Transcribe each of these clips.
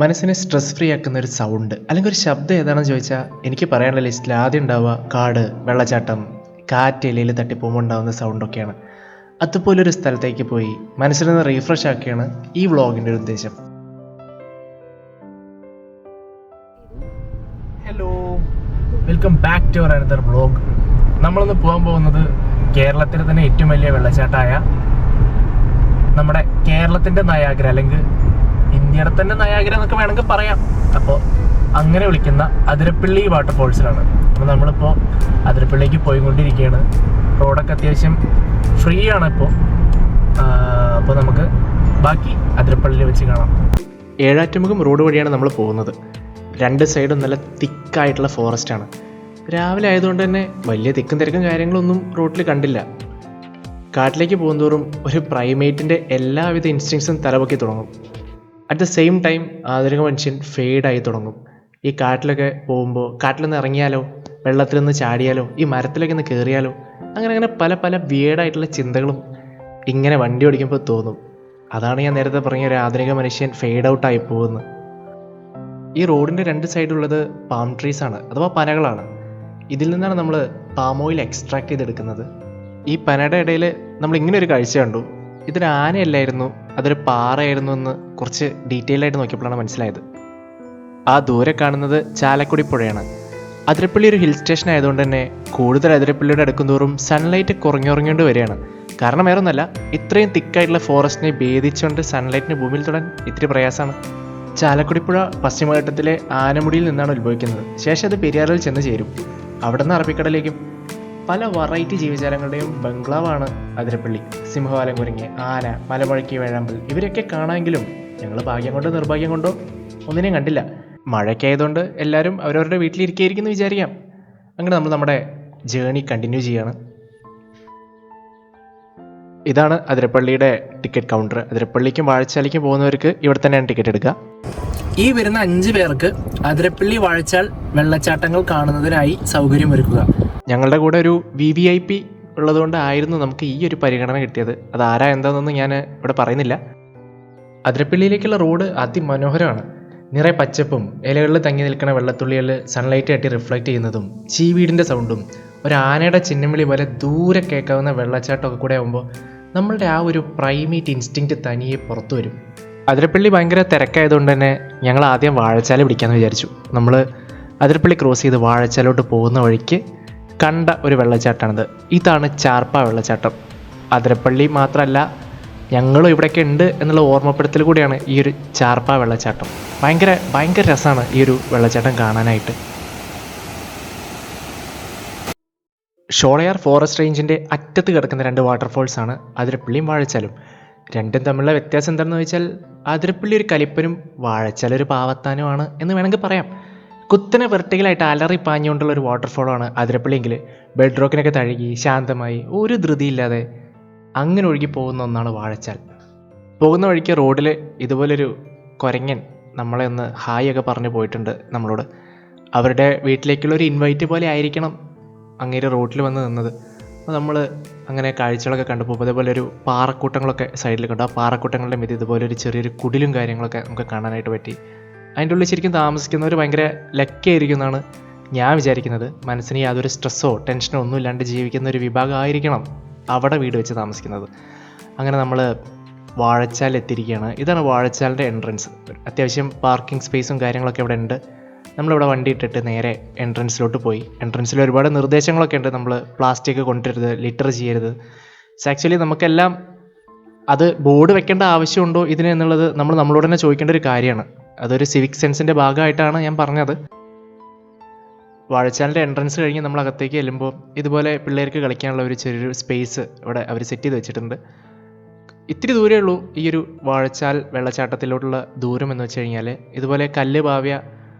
മനസ്സിനെ stress free ആക്കുന്ന ഒരു സൗണ്ട് അല്ലെങ്കിൽ ഒരു ശബ്ദം ഏതാണെന്ന് ചോദിച്ചാൽ എനിക്ക് പറയാനുള്ള ലിസ്റ്റിൽ ആദ്യം ഉണ്ടാവുക കാട്, വെള്ളച്ചാട്ടം, കാറ്റ് ഇലയിൽ തട്ടിപ്പോകുമ്പോൾ ഉണ്ടാകുന്ന സൗണ്ടൊക്കെയാണ്. അതുപോലൊരു സ്ഥലത്തേക്ക് പോയി മനസ്സിലൊന്ന് റീഫ്രഷ് ആക്കിയാണ് ഈ വ്ളോഗിൻ്റെ ഒരു ഉദ്ദേശം. Hello, welcome back to our another vlog. നമ്മളൊന്ന് പോകാൻ പോകുന്നത് കേരളത്തിലെ തന്നെ ഏറ്റവും വലിയ വെള്ളച്ചാട്ടമായ നമ്മുടെ കേരളത്തിൻ്റെ നയാഗ്ര അല്ലെങ്കിൽ ഇന്ത്യയുടെ തന്നെ നയാഗ്ര എന്നൊക്കെ വേണമെങ്കിൽ പറയാം. അപ്പോൾ അങ്ങനെ വിളിക്കുന്ന അതിരപ്പള്ളി വാട്ടർഫോൾസിലാണ്. അപ്പോൾ നമ്മളിപ്പോൾ അതിരപ്പള്ളിക്ക് പോയിക്കൊണ്ടിരിക്കുകയാണ്. റോഡൊക്കെ അത്യാവശ്യം ഫ്രീ ആണ് ഇപ്പോൾ. അപ്പോൾ നമുക്ക് ബാക്കി അതിരപ്പള്ളിയിൽ വെച്ച് കാണാം. ഏഴാറ്റുമുഖം റോഡ് വഴിയാണ് നമ്മൾ പോകുന്നത്. രണ്ട് സൈഡും നല്ല തിക്കായിട്ടുള്ള ഫോറസ്റ്റാണ്. രാവിലെ ആയതുകൊണ്ട് തന്നെ വലിയ തിക്കും തിരക്കും കാര്യങ്ങളൊന്നും റോഡിൽ കണ്ടില്ല. കാട്ടിലേക്ക് പോകുന്തോറും ഒരു പ്രൈമേറ്റിൻ്റെ എല്ലാവിധ ഇൻസ്റ്റിങ്സും തലപൊക്കി തുടങ്ങും. അറ്റ് ദ സെയിം ടൈം ആധുനിക മനുഷ്യൻ ഫെയ്ഡായി തുടങ്ങും. ഈ കാട്ടിലൊക്കെ പോകുമ്പോൾ കാട്ടിലൊന്ന് ഇറങ്ങിയാലോ, വെള്ളത്തിൽ നിന്ന് ചാടിയാലോ, ഈ മരത്തിലൊക്കെ ഒന്ന് കയറിയാലോ, അങ്ങനെ പല പല വിയേഡായിട്ടുള്ള ചിന്തകളും ഇങ്ങനെ വണ്ടി ഓടിക്കുമ്പോൾ തോന്നും. അതാണ് ഞാൻ നേരത്തെ പറഞ്ഞ ഒരു ആധുനിക മനുഷ്യൻ ഫെയ്ഡ് ഔട്ടായി പോകുന്നത്. ഈ റോഡിൻ്റെ രണ്ട് സൈഡുള്ളത് പാം ട്രീസ് ആണ്, അഥവാ പനകളാണ്. ഇതിൽ നിന്നാണ് നമ്മൾ പാം ഓയിൽ എക്സ്ട്രാക്ട് ചെയ്തെടുക്കുന്നത്. ഈ പനയുടെ ഇടയിൽ നമ്മൾ ഇങ്ങനെ ഒരു കാഴ്ച കണ്ടു. ഇതൊരു ആനയല്ലായിരുന്നു, അതൊരു പാറയായിരുന്നു എന്ന് കുറച്ച് ഡീറ്റെയിൽ ആയിട്ട് നോക്കിയപ്പോഴാണ് മനസ്സിലായത്. ആ ദൂരെ കാണുന്നത് ചാലക്കുടി പുഴയാണ്. അതിരപ്പള്ളി ഒരു ഹിൽ സ്റ്റേഷൻ ആയതുകൊണ്ട് തന്നെ കൂടുതൽ അതിരപ്പള്ളിയുടെ അടുക്കുന്തോറും സൺലൈറ്റ് കുറഞ്ഞുറങ്ങിക്കൊണ്ട് വരികയാണ്. കാരണം വേറെ ഒന്നല്ല, ഇത്രയും തിക്കായിട്ടുള്ള ഫോറസ്റ്റിനെ ഭേദിച്ചുകൊണ്ട് സൺലൈറ്റിന് ഭൂമിയിൽ തൊടാൻ ഇത്തിരി പ്രയാസമാണ്. ചാലക്കുടി പുഴ പശ്ചിമഘട്ടത്തിലെ ആനമുടിയിൽ നിന്നാണ് ഉത്ഭവിക്കുന്നത്. ശേഷം അത് പെരിയാറിൽ ചെന്ന് ചേരും. അവിടെ നിന്ന് അറബിക്കടലിലേക്കും. പല വെറൈറ്റി ജീവജാലങ്ങളുടെയും ബംഗ്ലാവാണ് അതിരപ്പള്ളി. സിംഹവാലൻ കുരങ്ങ്, ആന, മലമുഴക്കി വേഴാമ്പൽ ഇവരൊക്കെ കാണാമെങ്കിലും ഞങ്ങൾ ഭാഗ്യം കൊണ്ടോ നിർഭാഗ്യം കൊണ്ടോ ഒന്നിനെയും കണ്ടില്ല. മഴയ്ക്കായതുകൊണ്ട് എല്ലാവരും അവരവരുടെ വീട്ടിലിരിക്കുകയായിരിക്കും എന്ന് വിചാരിക്കാം. അങ്ങനെ നമ്മൾ നമ്മുടെ ജേണി കണ്ടിന്യൂ ചെയ്യാണ്. ഇതാണ് അതിരപ്പള്ളിയുടെ ടിക്കറ്റ് കൗണ്ടർ. അതിരപ്പള്ളിക്കും വാഴച്ചാലിക്കും പോകുന്നവർക്ക് ഇവിടെ തന്നെയാണ് ടിക്കറ്റ് എടുക്കുക. ഈ വരുന്ന 5 പേർക്ക് അതിരപ്പള്ളി വാഴച്ചാൽ വെള്ളച്ചാട്ടങ്ങൾ കാണുന്നതിനായി സൗകര്യമൊരുക്കുക. ഞങ്ങളുടെ കൂടെ ഒരു VVIP ഉള്ളതുകൊണ്ടായിരുന്നു നമുക്ക് ഈ ഒരു പരിഗണന കിട്ടിയത്. അത് ആരാ എന്താണെന്നൊന്നും ഞാൻ ഇവിടെ പറയുന്നില്ല. അതിരപ്പള്ളിയിലേക്കുള്ള റോഡ് അതിമനോഹരമാണ്. നിറയെ പച്ചപ്പും ഇലകളിൽ തങ്ങി നിൽക്കുന്ന വെള്ളത്തുള്ളികളിൽ സൺലൈറ്റ് ആയിട്ട് റിഫ്ലക്റ്റ് ചെയ്യുന്നതും ചീവീടിൻ്റെ സൗണ്ടും ഒരു ആനയുടെ ചിഹ്നവിളി പോലെ ദൂരെ കേൾക്കാവുന്ന വെള്ളച്ചാട്ടമൊക്കെ കൂടെ ആകുമ്പോൾ നമ്മളുടെ ആ ഒരു പ്രൈമേറ്റ് ഇൻസ്റ്റിങ്ക്റ്റ് തനിയെ പുറത്തു വരും. അതിരപ്പള്ളി ഭയങ്കര തിരക്കായതുകൊണ്ട് തന്നെ ഞങ്ങൾ ആദ്യം വാഴച്ചാൽ പിടിക്കാമെന്ന് വിചാരിച്ചു. നമ്മൾ അതിരപ്പള്ളി ക്രോസ് ചെയ്ത് വാഴച്ചാലോട്ട് പോകുന്ന വഴിക്ക് കണ്ട ഒരു വെള്ളച്ചാട്ടമാണിത്. ഇതാണ് ചാർപ്പ വെള്ളച്ചാട്ടം. അതിരപ്പള്ളി മാത്രമല്ല, ഞങ്ങളും ഇവിടെയൊക്കെ ഉണ്ട് എന്നുള്ള ഓർമ്മപ്പെടുത്തൽ കൂടിയാണ് ഈ ഒരു ചാർപ്പ വെള്ളച്ചാട്ടം. ഭയങ്കര രസമാണ് ഈ ഒരു വെള്ളച്ചാട്ടം കാണാനായിട്ട്. ഷോളയാർ ഫോറസ്റ്റ് റേഞ്ചിൻ്റെ അറ്റത്ത് കിടക്കുന്ന 2 വാട്ടർഫോൾസാണ് അതിരപ്പള്ളിയും വാഴച്ചാലും. രണ്ടും തമ്മിലുള്ള വ്യത്യാസം എന്താണെന്ന് ചോദിച്ചാൽ അതിരപ്പള്ളി ഒരു കലിപ്പനും വാഴച്ചാൽ ഒരു പാവത്താനുമാണ് എന്ന് വേണമെങ്കിൽ പറയാം. കുത്തനെ വെർട്ടിക്കലായിട്ട് അലറി പാഞ്ഞുകൊണ്ടുള്ള ഒരു വാട്ടർഫോളാണ് അതിരപ്പള്ളിയെങ്കിൽ ബെഡ് റോക്കിനൊക്കെ തഴുകി ശാന്തമായി ഒരു ധൃതിയില്ലാതെ അങ്ങനെ ഒഴുകി പോകുന്ന ഒന്നാണ് വാഴച്ചാൽ. പോകുന്ന വഴിക്ക് റോഡിൽ ഇതുപോലൊരു കുരങ്ങൻ നമ്മളെ ഒന്ന് ഹായ് ഒക്കെ പറഞ്ഞു പോയിട്ടുണ്ട് നമ്മളോട്. അവരുടെ വീട്ടിലേക്കുള്ളൊരു ഇൻവൈറ്റ് പോലെ ആയിരിക്കണം അങ്ങേര് റോഡിൽ വന്ന് നിന്നത്. അപ്പോൾ നമ്മൾ അങ്ങനെ കാഴ്ചകളൊക്കെ കണ്ടപ്പോൾ അതേപോലെ ഒരു പാറക്കൂട്ടങ്ങളൊക്കെ സൈഡിൽ കണ്ടു. ആ പാറക്കൂട്ടങ്ങളുടെ മീത് ഇതുപോലൊരു ചെറിയൊരു കുടിലും കാര്യങ്ങളൊക്കെ നമുക്ക് കാണാനായിട്ട് പറ്റി. അതിൻ്റെ ഉള്ളിൽ ശരിക്കും താമസിക്കുന്നവർ ഭയങ്കര ലക്കായിരിക്കും എന്നാണ് ഞാൻ വിചാരിക്കുന്നത്. മനസ്സിന് യാതൊരു സ്ട്രെസ്സോ ടെൻഷനോ ഒന്നും ഇല്ലാണ്ട് ജീവിക്കുന്ന ഒരു വിഭാഗമായിരിക്കണം അവിടെ വീട് വെച്ച് താമസിക്കുന്നത്. അങ്ങനെ നമ്മൾ വാഴച്ചാൽ എത്തിയിരിക്കുകയാണ്. ഇതാണ് വാഴച്ചാലിൻ്റെ എൻട്രൻസ്. അത്യാവശ്യം പാർക്കിംഗ് സ്പേസും കാര്യങ്ങളൊക്കെ ഇവിടെ ഉണ്ട്. നമ്മളിവിടെ വണ്ടി ഇട്ടിട്ട് നേരെ എൻട്രൻസിലോട്ട് പോയി. എൻട്രൻസിൽ ഒരുപാട് നിർദ്ദേശങ്ങളൊക്കെ ഉണ്ട്. നമ്മൾ പ്ലാസ്റ്റിക് കൊണ്ടുവരരുത്, ലിറ്റർ ചെയ്യരുത്. ആക്ച്വലി നമുക്കെല്ലാം അത് ബോർഡ് വെക്കേണ്ട ആവശ്യമുണ്ടോ ഇതിന് എന്നുള്ളത് നമ്മളോട് തന്നെ ചോദിക്കേണ്ട ഒരു കാര്യമാണ്. അതൊരു സിവിക് സെൻസിൻ്റെ ഭാഗമായിട്ടാണ് ഞാൻ പറഞ്ഞത്. വാഴച്ചാലിൻ്റെ എൻട്രൻസ് കഴിഞ്ഞ് നമ്മൾ അകത്തേക്ക് ചെല്ലുമ്പോൾ ഇതുപോലെ പിള്ളേർക്ക് കളിക്കാനുള്ള ഒരു ചെറിയൊരു സ്പേസ് ഇവിടെ അവർ സെറ്റ് ചെയ്ത് വെച്ചിട്ടുണ്ട്. ഇത്തിരി ദൂരമേ ഉള്ളൂ ഈ ഒരു വാഴച്ചാൽ വെള്ളച്ചാട്ടത്തിലോട്ടുള്ള ദൂരം എന്ന് വെച്ച് കഴിഞ്ഞാൽ. ഇതുപോലെ കല്ല് പാവിയ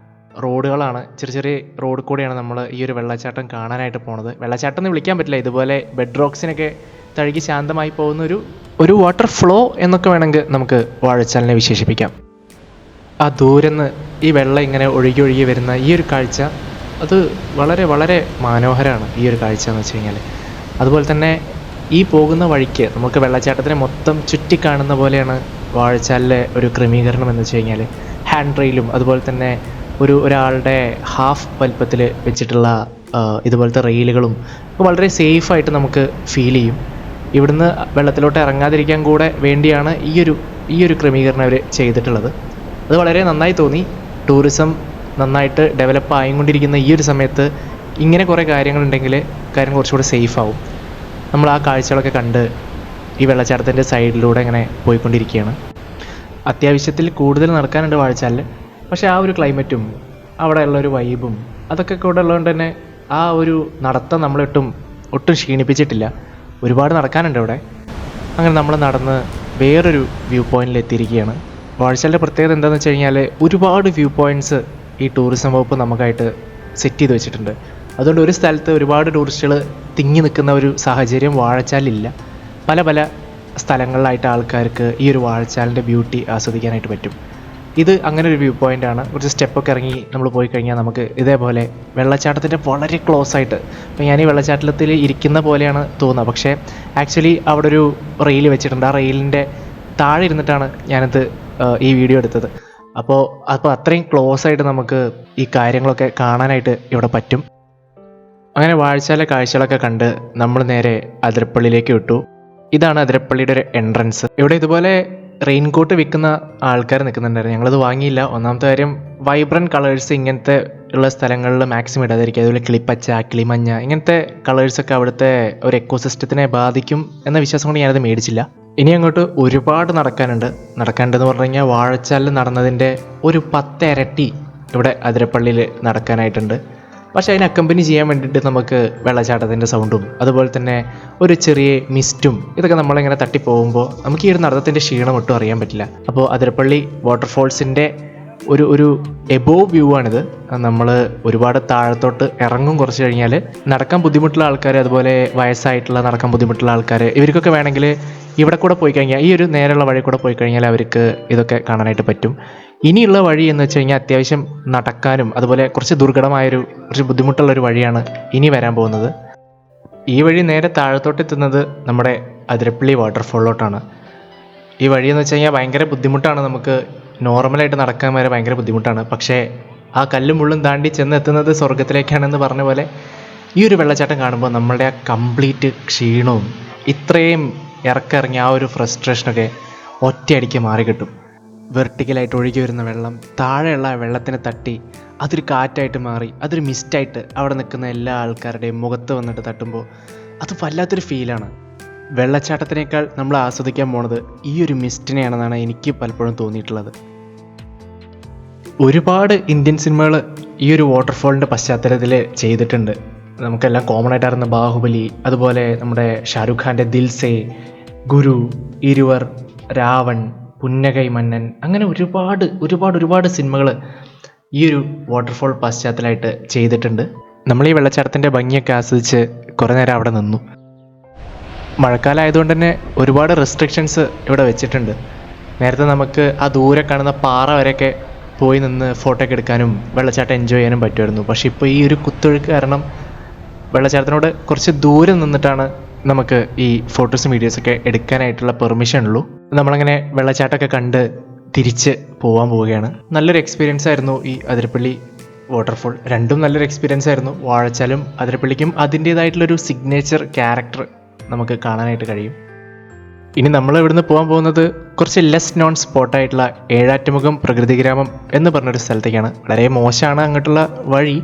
റോഡുകളാണ്, ചെറിയ റോഡ് കൂടെയാണ് നമ്മൾ ഈ ഒരു വെള്ളച്ചാട്ടം കാണാനായിട്ട് പോണത്. വെള്ളച്ചാട്ടം എന്ന് വിളിക്കാൻ പറ്റില്ല, ഇതുപോലെ ബെഡ് റോക്സിനൊക്കെ തഴുകി ശാന്തമായി പോകുന്ന ഒരു വാട്ടർ ഫ്ലോ എന്നൊക്കെ വേണമെങ്കിൽ നമുക്ക് വാഴച്ചാലിനെ വിശേഷിപ്പിക്കാം. ആ ദൂരെന്ന് ഈ വെള്ളം ഇങ്ങനെ ഒഴുകി വരുന്ന ഈ ഒരു കാഴ്ച അത് വളരെ മനോഹരമാണ്. ഈ ഒരു കാഴ്ച എന്ന് വെച്ച് കഴിഞ്ഞാൽ അതുപോലെ തന്നെ ഈ പോകുന്ന വഴിക്ക് നമുക്ക് വെള്ളച്ചാട്ടത്തിനെ മൊത്തം ചുറ്റിക്കാണുന്ന പോലെയാണ് വാഴച്ചാലിലെ ഒരു ക്രമീകരണം എന്ന് വെച്ച് കഴിഞ്ഞാൽ. ഹാൻഡ് റെയിലും അതുപോലെ തന്നെ ഒരാളുടെ ഹാഫ് വലിപ്പത്തിൽ വെച്ചിട്ടുള്ള ഇതുപോലത്തെ റെയിലുകളും വളരെ സേഫായിട്ട് നമുക്ക് ഫീൽ ചെയ്യും. ഇവിടുന്ന് വെള്ളത്തിലോട്ട് ഇറങ്ങാതിരിക്കാൻ കൂടെ വേണ്ടിയാണ് ഈ ഒരു ക്രമീകരണം അവർ ചെയ്തിട്ടുള്ളത്. അത് വളരെ നന്നായി തോന്നി. ടൂറിസം നന്നായിട്ട് ഡെവലപ്പ് ആയിക്കൊണ്ടിരിക്കുന്ന ഈ ഒരു സമയത്ത് ഇങ്ങനെ കുറേ കാര്യങ്ങളുണ്ടെങ്കിൽ കാര്യം കുറച്ചുകൂടെ സേഫാവും. നമ്മൾ ആ കാഴ്ചകളൊക്കെ കണ്ട് ഈ വെള്ളച്ചാട്ടത്തിൻ്റെ സൈഡിലൂടെ ഇങ്ങനെ പോയിക്കൊണ്ടിരിക്കുകയാണ്. അത്യാവശ്യത്തിൽ കൂടുതൽ നടക്കാനുണ്ട് വാഴച്ചാലിൽ. പക്ഷേ ആ ഒരു ക്ലൈമറ്റും അവിടെ ഉള്ളൊരു വൈബും അതൊക്കെ കൂടെ ഉള്ളതുകൊണ്ട് തന്നെ ആ ഒരു നടത്തം ഒട്ടും ക്ഷീണിപ്പിച്ചിട്ടില്ല. ഒരുപാട് നടക്കാനുണ്ട് അവിടെ. അങ്ങനെ നമ്മൾ നടന്ന് വേറൊരു വ്യൂ പോയിന്റിൽ എത്തിയിരിക്കുകയാണ്. വാഴച്ചാലിൻ്റെ പ്രത്യേകത എന്താണെന്ന് വെച്ച് കഴിഞ്ഞാൽ ഒരുപാട് വ്യൂ പോയിൻറ്റ്സ് ഈ ടൂറിസം വകുപ്പ് നമുക്കായിട്ട് സെറ്റ് ചെയ്ത് വെച്ചിട്ടുണ്ട്. അതുകൊണ്ട് ഒരു സ്ഥലത്ത് ഒരുപാട് ടൂറിസ്റ്റുകൾ തിങ്ങി നിൽക്കുന്ന ഒരു സാഹചര്യം വാഴച്ചാലിലില്ല. പല പല സ്ഥലങ്ങളിലായിട്ട് ആൾക്കാർക്ക് ഈ ഒരു വാഴച്ചാലിൻ്റെ ബ്യൂട്ടി ആസ്വദിക്കാനായിട്ട് പറ്റും. ഇത് അങ്ങനെ ഒരു വ്യൂ പോയിൻ്റാണ്. കുറച്ച് സ്റ്റെപ്പൊക്കെ ഇറങ്ങി നമ്മൾ പോയി കഴിഞ്ഞാൽ നമുക്ക് ഇതേപോലെ വെള്ളച്ചാട്ടത്തിൻ്റെ വളരെ ക്ലോസ് ആയിട്ട്, ഇപ്പോൾ ഞാൻ ഈ വെള്ളച്ചാട്ടത്തിൽ ഇരിക്കുന്ന പോലെയാണ് തോന്നുക, പക്ഷേ ആക്ച്വലി അവിടെ ഒരു റെയിൽ വെച്ചിട്ടുണ്ട്. ആ റെയിലിൻ്റെ താഴെ ഇരുന്നിട്ടാണ് ഞാനത് ഈ വീഡിയോ എടുത്തത്. അപ്പോൾ അത്രയും ക്ലോസ് ആയിട്ട് നമുക്ക് ഈ കാര്യങ്ങളൊക്കെ കാണാനായിട്ട് ഇവിടെ പറ്റും. അങ്ങനെ വാഴച്ചാല കാഴ്ചകളൊക്കെ കണ്ട് നമ്മൾ നേരെ അതിരപ്പള്ളിയിലേക്ക് വിട്ടു. ഇതാണ് അതിരപ്പള്ളിയുടെ ഒരു എൻട്രൻസ്. ഇവിടെ ഇതുപോലെ റെയിൻകോട്ട് വിൽക്കുന്ന ആൾക്കാർ നിൽക്കുന്നുണ്ടായിരുന്നു. ഞങ്ങളത് വാങ്ങിയില്ല. ഒന്നാമത്തെ കാര്യം വൈബ്രൻറ്റ് കളേഴ്സ് ഇങ്ങനത്തെ ഉള്ള സ്ഥലങ്ങളിൽ മാക്സിമം ഇടാതിരിക്കുക. അതുപോലെ കിളിപ്പച്ച, കിളിമഞ്ഞ ഇങ്ങനത്തെ കളേഴ്സൊക്കെ അവിടുത്തെ ഒരു എക്കോസിസ്റ്റത്തിനെ ബാധിക്കും എന്ന വിശ്വാസം കൊണ്ട് ഞാനത് മേടിച്ചില്ല. ഇനി അങ്ങോട്ട് ഒരുപാട് നടക്കാനുണ്ടെന്ന് പറഞ്ഞു കഴിഞ്ഞാൽ വാഴച്ചാലിൽ നടന്നതിൻ്റെ ഒരു 10 ഇരട്ടി ഇവിടെ അതിരപ്പള്ളിയിൽ നടക്കാനായിട്ടുണ്ട്. പക്ഷേ അതിനെ അക്കമ്പനി ചെയ്യാൻ വേണ്ടിയിട്ട് നമുക്ക് വെള്ളച്ചാട്ടത്തിൻ്റെ സൗണ്ടും അതുപോലെ തന്നെ ഒരു ചെറിയ മിസ്റ്റും ഇതൊക്കെ നമ്മളിങ്ങനെ തട്ടിപ്പോകുമ്പോൾ നമുക്ക് ഈ ഒരു നടത്തത്തിൻ്റെ ക്ഷീണം ഒട്ടും അറിയാൻ പറ്റില്ല. അപ്പോൾ അതിരപ്പള്ളി വാട്ടർഫോൾസിൻ്റെ ഒരു എബോവ് വ്യൂ ആണിത്. നമ്മൾ ഒരുപാട് താഴത്തോട്ട് ഇറങ്ങും. കുറച്ച് കഴിഞ്ഞാൽ നടക്കാൻ ബുദ്ധിമുട്ടുള്ള ആൾക്കാർ, അതുപോലെ വയസ്സായിട്ടുള്ള നടക്കാൻ ബുദ്ധിമുട്ടുള്ള ആൾക്കാർ, ഇവർക്കൊക്കെ വേണമെങ്കിൽ ഇവിടെ കൂടെ പോയി കഴിഞ്ഞാൽ, ഈ ഒരു നേരെയുള്ള വഴി കൂടെ പോയി കഴിഞ്ഞാൽ അവർക്ക് ഇതൊക്കെ കാണാനായിട്ട് പറ്റും. ഇനിയുള്ള വഴി എന്ന് വെച്ച് കഴിഞ്ഞാൽ അത്യാവശ്യം നടക്കാനും അതുപോലെ കുറച്ച് കുറച്ച് ബുദ്ധിമുട്ടുള്ളൊരു വഴിയാണ് ഇനി വരാൻ പോകുന്നത്. ഈ വഴി നേരെ താഴത്തോട്ട് എത്തുന്നത് നമ്മുടെ അതിരപ്പള്ളി വാട്ടർഫോളിലോട്ടാണ്. ഈ വഴിയെന്ന് വെച്ച് കഴിഞ്ഞാൽ ഭയങ്കര ബുദ്ധിമുട്ടാണ്. നമുക്ക് നോർമലായിട്ട് നടക്കാൻ വരെ ഭയങ്കര ബുദ്ധിമുട്ടാണ്. പക്ഷേ ആ കല്ലും മുള്ളും താണ്ടി ചെന്നെത്തുന്നത് സ്വർഗത്തിലേക്കാണെന്ന് പറഞ്ഞ പോലെ ഈ ഒരു വെള്ളച്ചാട്ടം കാണുമ്പോൾ നമ്മളുടെ ആ കംപ്ലീറ്റ് ക്ഷീണവും ഇത്രയും ഇറക്കിറങ്ങി ആ ഒരു ഫ്രസ്ട്രേഷനൊക്കെ ഒറ്റയടിക്ക് മാറി കിട്ടും. വെർട്ടിക്കലായിട്ട് ഒഴുകി വരുന്ന വെള്ളം താഴെയുള്ള വെള്ളത്തിനെ തട്ടി അതൊരു കാറ്റായിട്ട് മാറി അതൊരു മിസ്റ്റായിട്ട് അവിടെ നിൽക്കുന്ന എല്ലാ ആൾക്കാരുടെയും മുഖത്ത് വന്നിട്ട് തട്ടുമ്പോൾ അത് വല്ലാത്തൊരു ഫീലാണ്. വെള്ളച്ചാട്ടത്തിനേക്കാൾ നമ്മൾ ആസ്വദിക്കാൻ പോണത് ഈ ഒരു മിസ്റ്റിനെയാണെന്നാണ് എനിക്ക് പലപ്പോഴും തോന്നിയിട്ടുള്ളത്. ഒരുപാട് ഇന്ത്യൻ സിനിമകൾ ഈ ഒരു വാട്ടർഫോളിൻ്റെ പശ്ചാത്തലത്തിൽ ചെയ്തിട്ടുണ്ട്. നമുക്കെല്ലാം കോമൺ ആയിട്ടായിരുന്ന ബാഹുബലി, അതുപോലെ നമ്മുടെ ഷാരൂഖ് ഖാൻ്റെ ദിൽസേ, ഗുരു, ഇരുവർ, രാവൺ, പുന്നകൈ മന്നൻ, അങ്ങനെ ഒരുപാട് സിനിമകൾ ഈ ഒരു വാട്ടർഫോൾ പശ്ചാത്തലമായിട്ട് ചെയ്തിട്ടുണ്ട്. നമ്മൾ ഈ വെള്ളച്ചാട്ടത്തിൻ്റെ ഭംഗിയൊക്കെ ആസ്വദിച്ച് കുറേ നേരം അവിടെ നിന്നു. മഴക്കാലം ആയതുകൊണ്ട് തന്നെ ഒരുപാട് റെസ്ട്രിക്ഷൻസ് ഇവിടെ വെച്ചിട്ടുണ്ട്. നേരത്തെ നമുക്ക് ആ ദൂരെ കാണുന്ന പാറ വരെയൊക്കെ പോയി നിന്ന് ഫോട്ടോ ഒക്കെ എടുക്കാനും വെള്ളച്ചാട്ടം എൻജോയ് ചെയ്യാനും പറ്റുമായിരുന്നു. പക്ഷേ ഇപ്പോൾ ഈ ഒരു കുത്തൊഴുക്ക് കാരണം വെള്ളച്ചാട്ടത്തിനോട് കുറച്ച് ദൂരം നിന്നിട്ടാണ് നമുക്ക് ഈ ഫോട്ടോസും വീഡിയോസൊക്കെ എടുക്കാനായിട്ടുള്ള പെർമിഷൻ ഉള്ളൂ. നമ്മളങ്ങനെ വെള്ളച്ചാട്ടമൊക്കെ കണ്ട് തിരിച്ച് പോവുകയാണ്. നല്ലൊരു എക്സ്പീരിയൻസ് ആയിരുന്നു ഈ അതിരപ്പള്ളി വാട്ടർഫോൾ. രണ്ടും നല്ലൊരു എക്സ്പീരിയൻസ് ആയിരുന്നു. വാഴച്ചാലും അതിരപ്പള്ളിക്കും അതിൻ്റേതായിട്ടുള്ളൊരു സിഗ്നേച്ചർ ക്യാരക്ടർ നമുക്ക് കാണാനായിട്ട് കഴിയും. ഇനി നമ്മൾ ഇവിടുന്ന് പോകാൻ പോകുന്നത് കുറച്ച് ലെസ് നോൺ സ്പോട്ടായിട്ടുള്ള ഏഴാറ്റുമുഖം പ്രകൃതിഗ്രാമം എന്ന് പറഞ്ഞൊരു സ്ഥലത്തേക്കാണ്. വളരെ മോശമാണ് അങ്ങോട്ടുള്ള വഴി.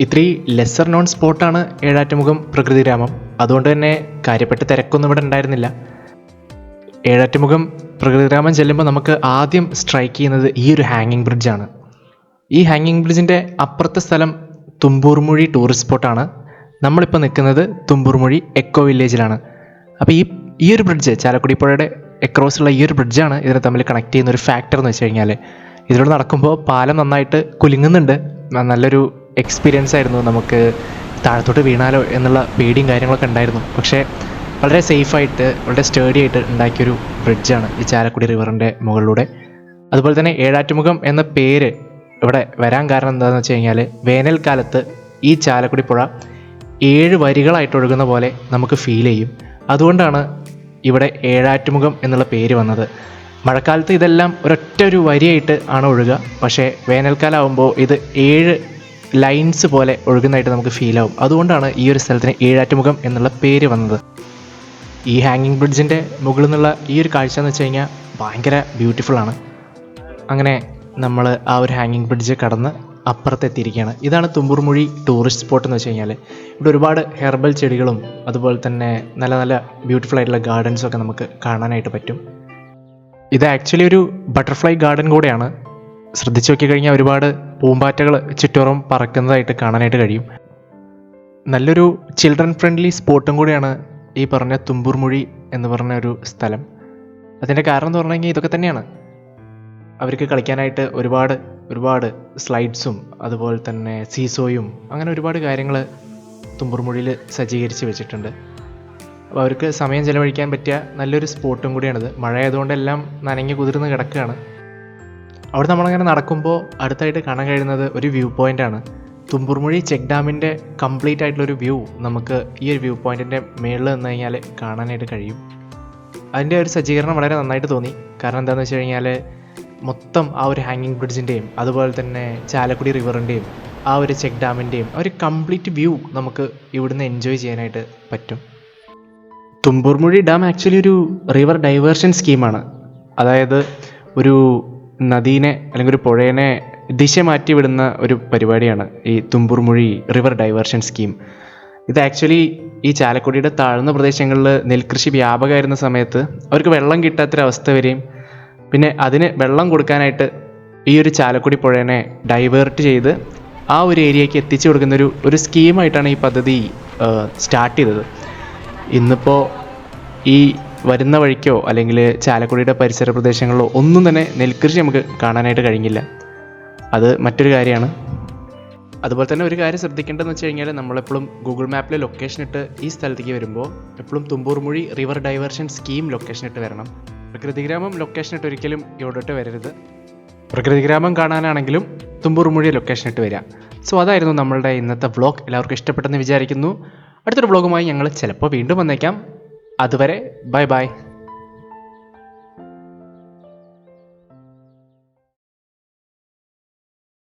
ഇത്രയും ലെസ്സർ നോൺ സ്പോട്ടാണ് ഏഴാറ്റുമുഖം പ്രകൃതിഗ്രാമം. അതുകൊണ്ട് തന്നെ കാര്യപ്പെട്ട തിരക്കൊന്നും ഇവിടെ ഉണ്ടായിരുന്നില്ല. ഏഴാറ്റുമുഖം പ്രകൃതിഗ്രാമം ചെല്ലുമ്പോൾ നമുക്ക് ആദ്യം സ്ട്രൈക്ക് ചെയ്യുന്നത് ഈ ഒരു ഹാങ്ങിങ് ബ്രിഡ്ജാണ്. ഈ ഹാങ്ങിങ് ബ്രിഡ്ജിൻ്റെ അപ്പുറത്തെ സ്ഥലം തുമ്പൂർമുഴി ടൂറിസ്റ്റ് സ്പോട്ടാണ്. നമ്മളിപ്പോൾ നിൽക്കുന്നത് തുമ്പൂർമുഴി എക്കോ വില്ലേജിലാണ്. അപ്പോൾ ഈ ഒരു ബ്രിഡ്ജ്, ചാലക്കുടി പുഴയുടെ അക്രോസുള്ള ഈ ഒരു ബ്രിഡ്ജാണ് ഇതിനെ തമ്മിൽ കണക്ട് ചെയ്യുന്ന ഒരു ഫാക്ടർ എന്ന് വെച്ച് കഴിഞ്ഞാൽ. ഇതിലൂടെ നടക്കുമ്പോൾ പാലം നന്നായിട്ട് കുലുങ്ങുന്നുണ്ട്. നല്ലൊരു എക്സ്പീരിയൻസ് ആയിരുന്നു. നമുക്ക് താഴത്തോട്ട് വീണാലോ എന്നുള്ള പേടിയും കാര്യങ്ങളൊക്കെ ഉണ്ടായിരുന്നു. പക്ഷേ വളരെ സേഫായിട്ട് വളരെ സ്റ്റേഡി ആയിട്ട് ഉണ്ടാക്കിയൊരു ബ്രിഡ്ജാണ് ഈ ചാലക്കുടി റിവറിൻ്റെ മുകളിലൂടെ. അതുപോലെ തന്നെ ഏഴാറ്റുമുഖം എന്ന പേര് ഇവിടെ വരാൻ കാരണം എന്താണെന്ന് വെച്ച് കഴിഞ്ഞാൽ വേനൽക്കാലത്ത് ഈ ചാലക്കുടി പുഴ 7 വരികളായിട്ട് ഒഴുകുന്ന പോലെ നമുക്ക് ഫീൽ ചെയ്യും. അതുകൊണ്ടാണ് ഇവിടെ ഏഴാറ്റുമുഖം എന്നുള്ള പേര് വന്നത്. മഴക്കാലത്ത് ഇതെല്ലാം ഒരൊറ്റ ഒരു വരിയായിട്ട് ആണ് ഒഴുകുക. പക്ഷേ വേനൽക്കാലം ആകുമ്പോൾ ഇത് 7 ലൈൻസ് പോലെ ഒഴുകുന്നതായിട്ട് നമുക്ക് ഫീൽ ആവും. അതുകൊണ്ടാണ് ഈ ഒരു സ്ഥലത്തിന് ഏഴാറ്റുമുഖം എന്നുള്ള പേര് വന്നത്. ഈ ഹാങ്ങിങ് ബ്രിഡ്ജിൻ്റെ മുകളിൽ നിന്നുള്ള ഈ ഒരു കാഴ്ച എന്ന് വെച്ച് കഴിഞ്ഞാൽ ഭയങ്കര ബ്യൂട്ടിഫുള്ളാണ്. അങ്ങനെ നമ്മൾ ആ ഒരു ഹാങ്ങിങ് ബ്രിഡ്ജ് കടന്ന് അപ്പുറത്തെത്തിയിരിക്കുകയാണ്. ഇതാണ് തുമ്പൂർമുഴി ടൂറിസ്റ്റ് സ്പോട്ട് എന്ന് വെച്ച് കഴിഞ്ഞാൽ. ഇവിടെ ഒരുപാട് ഹെർബൽ ചെടികളും അതുപോലെ തന്നെ നല്ല നല്ല ബ്യൂട്ടിഫുൾ ആയിട്ടുള്ള ഗാർഡൻസും ഒക്കെ നമുക്ക് കാണാനായിട്ട് പറ്റും. ഇത് ആക്ച്വലി ഒരു ബട്ടർഫ്ലൈ ഗാർഡൻ കൂടെയാണ്. ശ്രദ്ധിച്ചു നോക്കിക്കഴിഞ്ഞാൽ ഒരുപാട് പൂമ്പാറ്റകൾ ചുറ്റോറും പറക്കുന്നതായിട്ട് കാണാനായിട്ട് കഴിയും. നല്ലൊരു ചിൽഡ്രൻ ഫ്രണ്ട്ലി സ്പോട്ടും കൂടിയാണ് ഈ പറഞ്ഞ തുമ്പൂർമുഴി എന്ന് പറഞ്ഞ ഒരു സ്ഥലം. അതിൻ്റെ കാരണം എന്ന് പറഞ്ഞു കഴിഞ്ഞാൽ ഇതൊക്കെ തന്നെയാണ്. അവർക്ക് കളിക്കാനായിട്ട് ഒരുപാട് സ്ലൈഡ്സും അതുപോലെ തന്നെ സീസോയും അങ്ങനെ ഒരുപാട് കാര്യങ്ങൾ തുമ്പൂർമുഴിയിൽ സജ്ജീകരിച്ച് വെച്ചിട്ടുണ്ട്. അപ്പോൾ അവർക്ക് സമയം ചിലവഴിക്കാൻ പറ്റിയ നല്ലൊരു സ്പോട്ടും കൂടിയാണിത്. മഴയായതുകൊണ്ട് എല്ലാം നനഞ്ഞ് കുതിർന്ന് കിടക്കുകയാണ്. അവിടെ നമ്മളങ്ങനെ നടക്കുമ്പോൾ അടുത്തായിട്ട് കാണാൻ കഴിയുന്നത് ഒരു വ്യൂ പോയിൻ്റാണ്. തുമ്പൂർമുഴി ചെക്ക് ഡാമിൻ്റെ കംപ്ലീറ്റ് ആയിട്ടുള്ളൊരു വ്യൂ നമുക്ക് ഈ ഒരു വ്യൂ പോയിൻറ്റിൻ്റെ മുകളിൽ നിന്ന് കഴിഞ്ഞാൽ കാണാനായിട്ട് കഴിയും. അതിൻ്റെ ഒരു സജ്ജീകരണം വളരെ നന്നായിട്ട് തോന്നി. കാരണം എന്താണെന്ന് വെച്ച് കഴിഞ്ഞാൽ മൊത്തം ആ ഒരു ഹാങ്ങിങ് ബ്രിഡ്ജിൻ്റെയും അതുപോലെ തന്നെ ചാലക്കുടി റിവറിൻ്റെയും ആ ഒരു ചെക്ക് ഡാമിൻ്റെയും ആ ഒരു കംപ്ലീറ്റ് വ്യൂ നമുക്ക് ഇവിടുന്ന് എൻജോയ് ചെയ്യാനായിട്ട് പറ്റും. തുമ്പൂർമുഴി ഡാം ആക്ച്വലി ഒരു റിവർ ഡൈവേർഷൻ സ്കീമാണ്. അതായത് ഒരു നദീനെ അല്ലെങ്കിൽ ഒരു പുഴേനെ ദിശ മാറ്റി വിടുന്ന ഒരു പരിപാടിയാണ് ഈ തുമ്പൂർമുഴി റിവർ ഡൈവേർഷൻ സ്കീം. ഇത് ആക്ച്വലി ഈ ചാലക്കുടിയുടെ താഴ്ന്ന പ്രദേശങ്ങളിൽ നെൽകൃഷി വ്യാപകമായിരുന്ന സമയത്ത് അവർക്ക് വെള്ളം കിട്ടാത്തൊരവസ്ഥ വരെയും പിന്നെ അതിന് വെള്ളം കൊടുക്കാനായിട്ട് ഈ ഒരു ചാലക്കുടി പുഴേനെ ഡൈവേർട്ട് ചെയ്ത് ആ ഒരു ഏരിയയ്ക്ക് എത്തിച്ചു കൊടുക്കുന്ന ഒരു സ്കീമായിട്ടാണ് ഈ പദ്ധതി സ്റ്റാർട്ട് ചെയ്തത്. ഇന്നിപ്പോൾ ഈ വരുന്ന വഴിക്കോ അല്ലെങ്കിൽ ചാലക്കുടിയുടെ പരിസര പ്രദേശങ്ങളിലോ ഒന്നും തന്നെ നെൽകൃഷി നമുക്ക് കാണാനായിട്ട് കഴിഞ്ഞില്ല. അത് മറ്റൊരു കാര്യമാണ്. അതുപോലെ തന്നെ ഒരു കാര്യം ശ്രദ്ധിക്കേണ്ടതെന്ന് വെച്ച് കഴിഞ്ഞാൽ നമ്മളെപ്പോഴും ഗൂഗിൾ മാപ്പിൽ ലൊക്കേഷൻ ഇട്ട് ഈ സ്ഥലത്തേക്ക് വരുമ്പോൾ എപ്പോഴും Thumboormuzhi river diversion scheme location ഇട്ട് വരണം. പ്രകൃതിഗ്രാമം ലൊക്കേഷൻ ഇട്ട് ഒരിക്കലും ഇവിടോട്ട് വരരുത്. പ്രകൃതിഗ്രാമം കാണാനാണെങ്കിലും തുമ്പൂർമുഴി ലൊക്കേഷൻ ഇട്ട് വരിക. സോ അതായിരുന്നു നമ്മളുടെ ഇന്നത്തെ വ്ളോഗ്. എല്ലാവർക്കും ഇഷ്ടപ്പെട്ടെന്ന് വിചാരിക്കുന്നു. അടുത്തൊരു വ്ളോഗുമായി ഞങ്ങൾ ചിലപ്പോൾ വീണ്ടും വന്നേക്കാം. അതുവരെ ബൈ ബൈ.